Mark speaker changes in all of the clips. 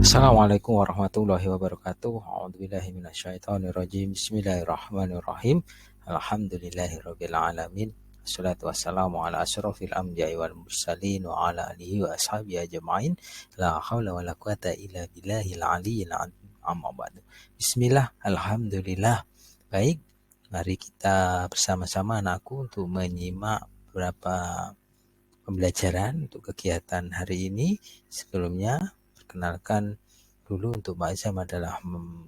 Speaker 1: Assalamualaikum warahmatullahi wabarakatuh. A'udzubillahi minasyaitonirrajim. Bismillahirrahmanirrahim. Alhamdulillahirabbil alamin. Wassalatu wassalamu ala asyrofil anbiya'i wal mursalin wa ala alihi wa ashabihi ajma'in. La haula wala quwata illa billahil aliyyil azim. Amma ba'du. Bismillah, alhamdulillah. Baik, mari kita bersama-sama anakku untuk menyimak beberapa pembelajaran untuk kegiatan hari ini. Sebelumnya perkenalkan dulu, untuk Mbak Azam adalah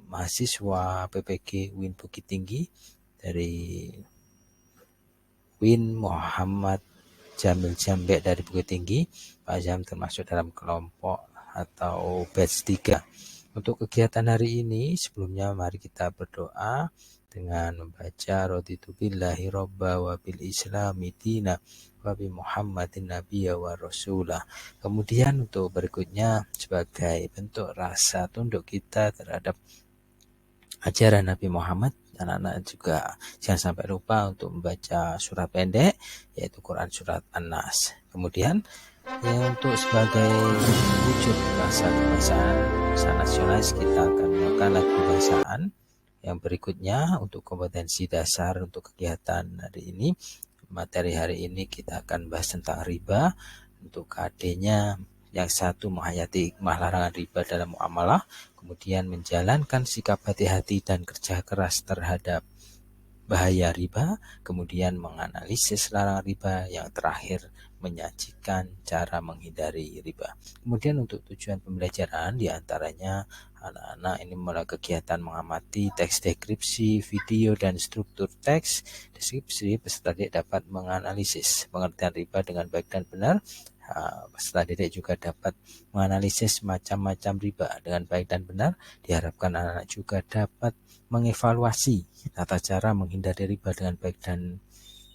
Speaker 1: mahasiswa PPG UIN Bukit Tinggi dari UIN Muhammad Jamil Jambek dari Bukit Tinggi. Mbak Azam termasuk dalam kelompok atau batch 3. Untuk kegiatan hari ini, sebelumnya mari kita berdoa dengan membaca raditu billahi robba wa bil islami dina wa bi Muhammadin nabiyya wa rasulah. Kemudian untuk berikutnya, sebagai bentuk rasa tunduk kita terhadap ajaran Nabi Muhammad, anak-anak juga jangan sampai lupa untuk membaca surat pendek, yaitu Quran surat An-Nas. Kemudian untuk sebagai wujud rasa kebangsaan, rasa nasionalis, kita akan melakukan lagu kebangsaan. Yang berikutnya untuk kompetensi dasar untuk kegiatan hari ini, materi hari ini kita akan bahas tentang riba. Untuk KD-nya, yang satu menghayati hikmah larangan riba dalam muamalah, kemudian menjalankan sikap hati-hati dan kerja keras terhadap bahaya riba, kemudian menganalisis larangan riba, yang terakhir menyajikan cara menghindari riba. Kemudian untuk tujuan pembelajaran diantaranya anak-anak ini mulai kegiatan mengamati teks deskripsi, video, dan struktur teks deskripsi. Peserta didik dapat menganalisis pengertian riba dengan baik dan benar. Peserta didik juga dapat menganalisis macam-macam riba dengan baik dan benar. Diharapkan anak-anak juga dapat mengevaluasi tata cara menghindari riba dengan baik dan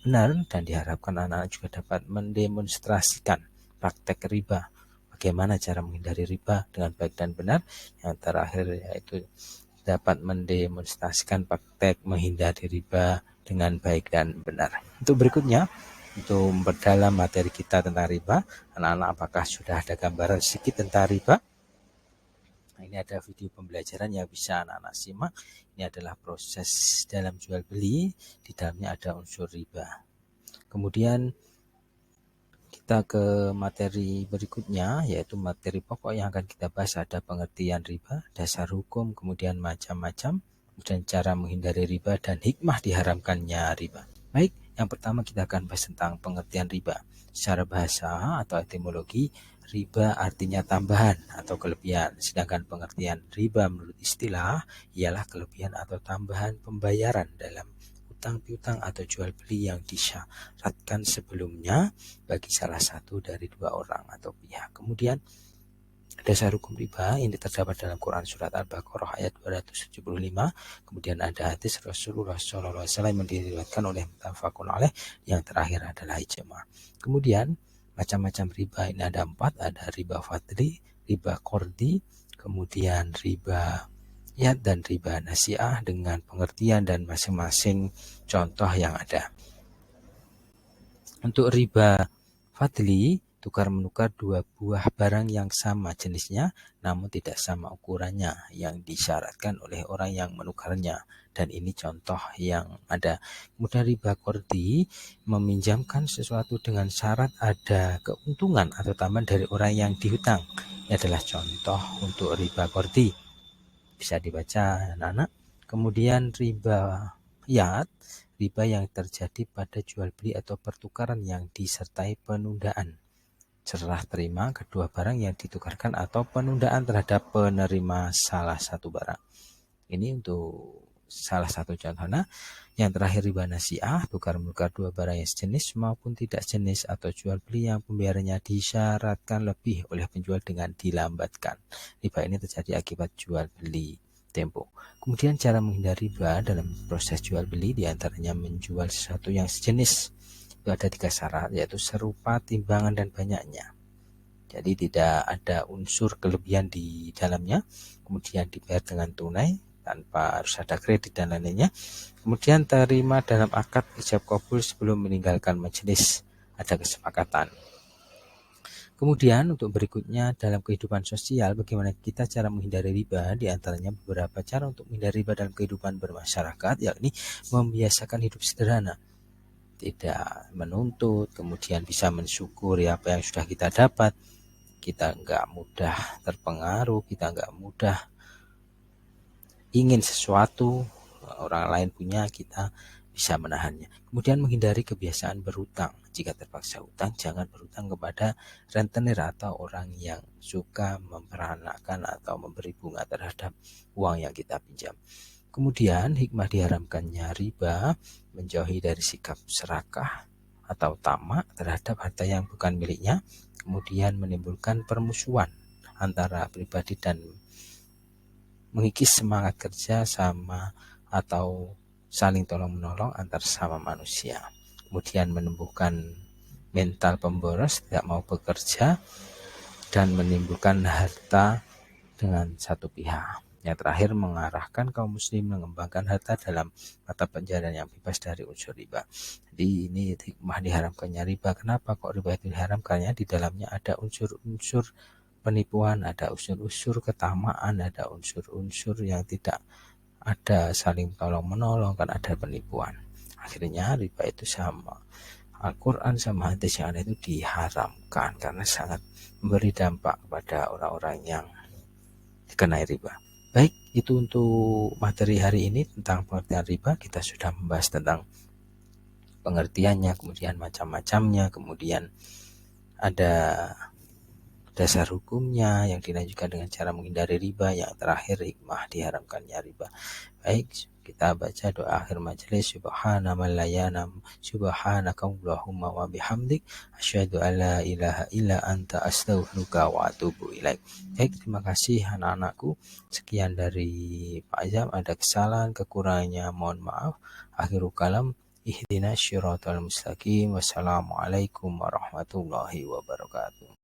Speaker 1: benar, dan diharapkan anak-anak juga dapat mendemonstrasikan praktek riba, bagaimana cara menghindari riba dengan baik dan benar. Yang terakhir yaitu dapat mendemonstrasikan praktek menghindari riba dengan baik dan benar. Untuk berikutnya, untuk memperdalam materi kita tentang riba, anak-anak apakah sudah ada gambaran sedikit tentang riba? Nah, ini ada video pembelajaran yang bisa anak-anak simak. Ini adalah proses dalam jual beli, di dalamnya ada unsur riba. Kemudian kita ke materi berikutnya, yaitu materi pokok yang akan kita bahas. Ada pengertian riba, dasar hukum, kemudian macam-macam, kemudian cara menghindari riba, dan hikmah diharamkannya riba. Baik, yang pertama kita akan bahas tentang pengertian riba. Secara bahasa atau etimologi, riba artinya tambahan atau kelebihan, sedangkan pengertian riba menurut istilah ialah kelebihan atau tambahan pembayaran dalam utang piutang atau jual beli yang disyaratkan sebelumnya bagi salah satu dari dua orang atau pihak. Kemudian dasar hukum riba ini terdapat dalam Quran surat Al-Baqarah ayat 275. Kemudian ada hadis Rasulullah SAW yang diriwayatkan oleh muttafaqun alaih, yang terakhir adalah ijma'. Kemudian macam-macam riba ini ada 4, ada riba fadli, riba qardi, kemudian riba yad, dan riba nasi'ah dengan pengertian dan masing-masing contoh yang ada. Untuk riba fadli, tukar menukar dua buah barang yang sama jenisnya namun tidak sama ukurannya yang disyaratkan oleh orang yang menukarnya, dan ini contoh yang ada. Kemudian riba qardi, meminjamkan sesuatu dengan syarat ada keuntungan atau tambahan dari orang yang dihutang. Ini adalah contoh untuk riba qardi, bisa dibaca anak-anak. Kemudian riba yad, riba yang terjadi pada jual beli atau pertukaran yang disertai penundaan, serah terima kedua barang yang ditukarkan atau penundaan terhadap penerima salah satu barang. Ini untuk salah satu contohnya. Yang terakhir riba nasi'ah, tukar menukar dua barang yang sejenis maupun tidak sejenis atau jual beli yang pembayarannya disyaratkan lebih oleh penjual dengan dilambatkan. Riba ini terjadi akibat jual beli tempo. Kemudian cara menghindari riba dalam proses jual beli diantaranya menjual sesuatu yang sejenis. Itu ada 3 syarat, yaitu serupa, timbangan, dan banyaknya. Jadi tidak ada unsur kelebihan di dalamnya. Kemudian dibayar dengan tunai tanpa harus ada kredit dan lainnya. Kemudian terima dalam akad ijab kabul sebelum meninggalkan majelis, ada kesepakatan. Kemudian untuk berikutnya dalam kehidupan sosial, bagaimana kita cara menghindari riba? Di antaranya beberapa cara untuk menghindari riba dalam kehidupan bermasyarakat, yakni membiasakan hidup sederhana, tidak menuntut, kemudian bisa mensyukuri apa yang sudah kita dapat. Kita nggak mudah terpengaruh, kita nggak mudah ingin sesuatu orang lain punya, kita bisa menahannya. Kemudian menghindari kebiasaan berhutang. Jika terpaksa hutang, jangan berhutang kepada rentenir atau orang yang suka memperanakan atau memberi bunga terhadap uang yang kita pinjam. Kemudian hikmah diharamkannya riba, menjauhi dari sikap serakah atau tamak terhadap harta yang bukan miliknya, kemudian menimbulkan permusuhan antara pribadi dan mengikis semangat kerja sama atau saling tolong-menolong antar sesama manusia. Kemudian menumbuhkan mental pemboros, tidak mau bekerja, dan menimbulkan harta dengan satu pihak. Yang terakhir, mengarahkan kaum muslim mengembangkan harta dalam mata pencaharian yang bebas dari unsur riba. Jadi ini hikmah diharamkannya riba. Kenapa kok riba itu diharamkannya? Di dalamnya ada unsur-unsur penipuan, ada unsur-unsur ketamaan, ada unsur-unsur yang tidak ada saling tolong-menolong, kan ada penipuan. Akhirnya riba itu sama Al-Quran sama hadis yang ada itu diharamkan karena sangat memberi dampak kepada orang-orang yang dikenai riba. Baik, itu untuk materi hari ini tentang pengertian riba. Kita sudah membahas tentang pengertiannya, kemudian macam-macamnya, kemudian ada dasar hukumnya yang dilanjutkan dengan cara menghindari riba, yang terakhir hikmah diharamkannya riba. Baik, kita baca doa akhir majelis. Subhanakallahumma wa bihamdik asyhadu an la ilaha illa anta astaghfiruka wa atubu ilaik. Baik, terima kasih anak-anakku. Sekian dari Pak Azam, ada kesalahan kekurangannya mohon maaf. Akhirul kalam, ihdinas syiratal mustaqim. Wassalamualaikum warahmatullahi wabarakatuh.